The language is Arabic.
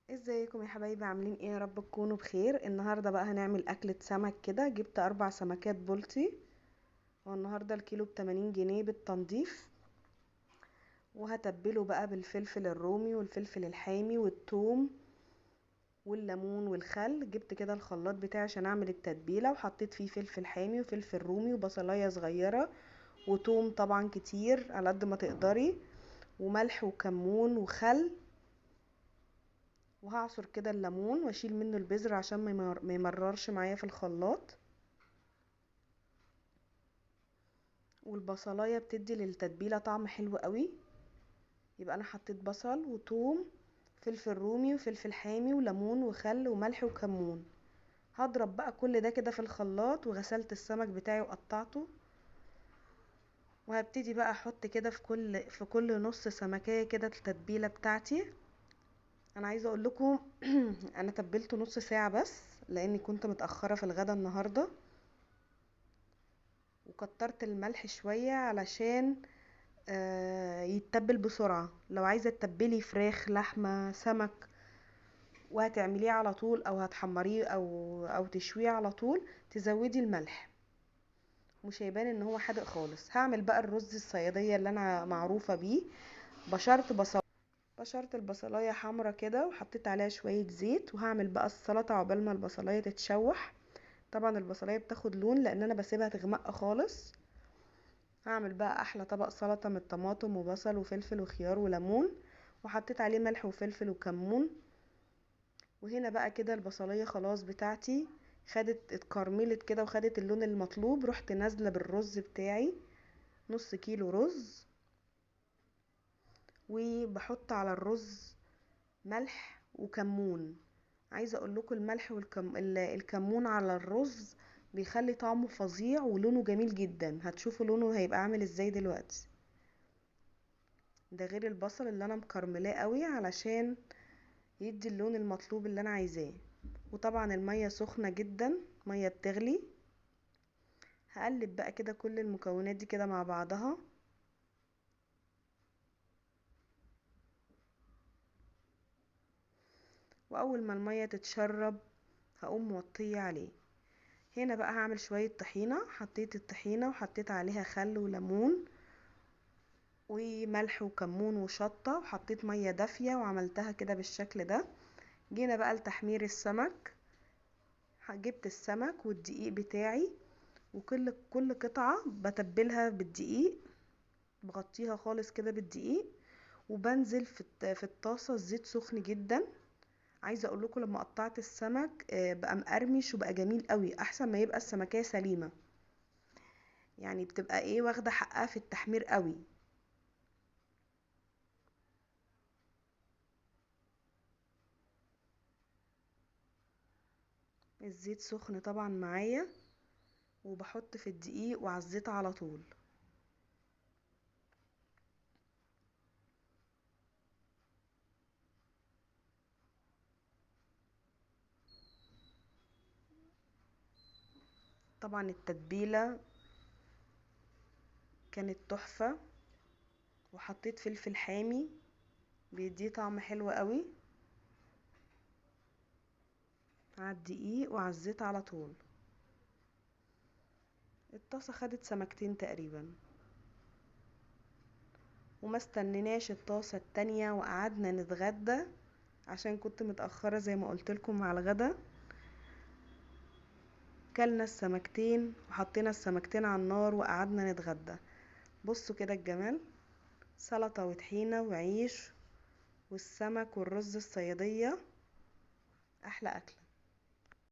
ازيكم يا حبايبي؟ عاملين ايه؟ يا رب تكونوا بخير. النهارده بقى هنعمل اكلة سمك كده. جبت 4 سمكات بلطي، والنهارده الكيلو ب80 جنيه بالتنظيف. وهتبله بقى بالفلفل الرومي والفلفل الحامي والثوم والليمون والخل. جبت كده الخلاط بتاعي عشان اعمل التتبيله، وحطيت فيه فلفل حامي وفلفل رومي وبصلايه صغيره وثوم طبعا كتير على قد ما تقدري، وملح وكمون وخل. وهعصر كده الليمون واشيل منه البذر عشان ما يمررش معايا في الخلاط. والبصلايه بتدي للتتبيله طعم حلو قوي. يبقى انا حطيت بصل وثوم، فلفل رومي وفلفل حامي وليمون وخل وملح وكمون. هضرب بقى كل ده كده في الخلاط، وغسلت السمك بتاعي وقطعته. وهبتدي بقى احط كده في كل نص سمكية كده التتبيله بتاعتي. انا عايزه اقول لكم انا تبلته نص ساعه بس، لاني كنت متاخره في الغدا النهارده. وكترت الملح شويه علشان يتبل بسرعه. لو عايزه تتبلي فراخ لحمه سمك وهتعمليه على طول، او هتحمريه او تشويه على طول، تزودي الملح. مش هيبان ان هو حادق خالص. هعمل بقى الرز الصياديه اللي انا معروفه بيه. بشرت البصلايه حمرا كده، وحطيت عليها شويه زيت، وهعمل بقى السلطه عقبال ما البصلايه تتشوح. طبعا البصلايه بتاخد لون لان انا بسيبها تغمق خالص. هعمل بقى احلى طبق سلطه من الطماطم وبصل وفلفل وخيار وليمون، وحطيت عليه ملح وفلفل وكمون. وهنا بقى كده البصليه خلاص بتاعتي اتكرملت كده وخدت اللون المطلوب. رحت نازله بالرز بتاعي، نص كيلو رز. وبحط على الرز ملح وكمون. عايزه اقول لكم الملح الكمون على الرز بيخلي طعمه فظيع ولونه جميل جدا. هتشوفوا لونه هيبقى عامل ازاي دلوقتي. ده غير البصل اللي انا مكرملاه قوي علشان يدي اللون المطلوب اللي انا عايزاه. وطبعا المية سخنة جدا، مية بتغلي. هقلب بقى كده كل المكونات دي كده مع بعضها. واول ما المية تتشرب هقوم موطية عليه. هنا بقى هعمل شوية طحينة. حطيت الطحينة وحطيت عليها خل وليمون وملح وكمون وشطة، وحطيت مية دافية وعملتها كده بالشكل ده. جينا بقى لتحمير السمك. جبت السمك والدقيق بتاعي، وكل قطعة بتبلها بالدقيق. بغطيها خالص كده بالدقيق، وبنزل في الطاسة الزيت سخن جدا. عايزه اقول لكم لما قطعت السمك بقى مقرمش وبقى جميل قوي، احسن ما يبقى السمكية سليمة. يعني بتبقى ايه، واخده حقها في التحمير قوي. الزيت سخن طبعا معايا، وبحط في الدقيق وعلى الزيت على طول. طبعا التتبيلة كانت تحفة. وحطيت فلفل حامي بيديه طعم حلو قوي على الدقيق وعلى الزيت على طول. الطاسة خدت سمكتين تقريبا. وما استنيناش الطاسة التانية وقعدنا نتغدى، عشان كنت متأخرة زي ما قلت لكم على الغدا. كلنا السمكتين وحطينا السمكتين على النار وقعدنا نتغدى. بصوا كده الجمال، سلطة وطحينة وعيش والسمك والرز الصيادية. احلى اكله.